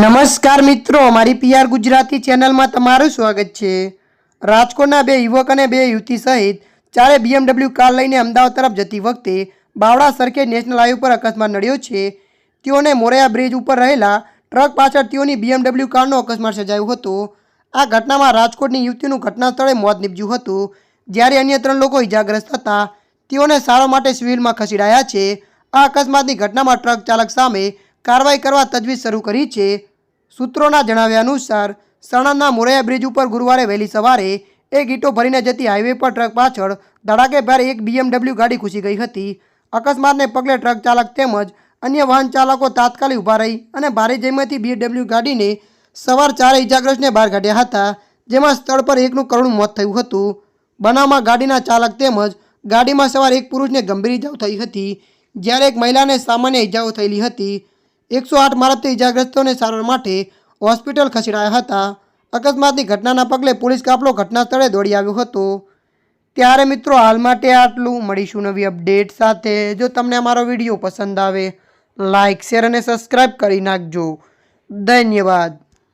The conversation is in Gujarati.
નમસ્કાર મિત્રો, અમારી પીઆર ગુજરાતી ચેનલમાં તમારું સ્વાગત છે। રાજકોટના બે યુવક અને બે યુવતી સહિત ચારે BMW કાર લઈને અમદાવાદ તરફ જતી વખતે બાવળા સરખેજ નેશનલ હાઈવે પર અકસ્માત નડ્યો છે। તેઓને મોરૈયા બ્રિજ ઉપર રહેલા ટ્રક પાછળ તેઓની BMW કારનો અકસ્માત સર્જાયો હતો। આ ઘટનામાં રાજકોટની યુવતીનું ઘટના સ્થળે મોત નીપજ્યું હતું, જ્યારે અન્ય 3 લોકો ઇજાગ્રસ્ત હતા। તેઓને સારવાર માટે સિવિલમાં ખસેડાયા છે। આ અકસ્માતની ઘટનામાં ટ્રક ચાલક સામે કાર્યવાહી કરવા તજવીજ શરૂ કરી છે। સૂત્રોના જણાવ્યા અનુસાર સણંદના મોરૈયા બ્રિજ ઉપર ગુરુવારે વહેલી સવારે એક ઈંટો ભરીને જતી હાઈવે પર ટ્રક પાછળ ધડાકેભેર એક BMW ગાડી ઘૂસી ગઈ હતી। અકસ્માતને પગલે ટ્રક ચાલક તેમજ અન્ય વાહન ચાલકો તાત્કાલિક ઊભા રહી અને ભારે જહેમતથી BMW ગાડીને સવાર 4 ઇજાગ્રસ્તને બહાર કાઢ્યા હતા, જેમાં સ્થળ પર એકનું કરુણ મોત થયું હતું। બનાવમાં ગાડીના ચાલક તેમજ ગાડીમાં સવાર એક પુરુષને ગંભીર ઇજાઓ થઈ હતી, જ્યારે એક મહિલાને સામાન્ય ઇજાઓ થયેલી હતી। 108 મારફતે ઇજાગ્રસ્તોને સારવાર માટે હોસ્પિટલ ખસેડાયા હતા। અકસ્માતની ઘટનાના પગલે પોલીસ કાફલો ઘટના સ્થળે દોડી આવ્યો હતો। ત્યારે મિત્રો, હાલ માટે આટલું। મળીશું નવી અપડેટ સાથે। જો તમને અમારો વિડીયો પસંદ આવે, લાઇક, શેર અને સબસ્ક્રાઈબ કરી નાખજો। ધન્યવાદ।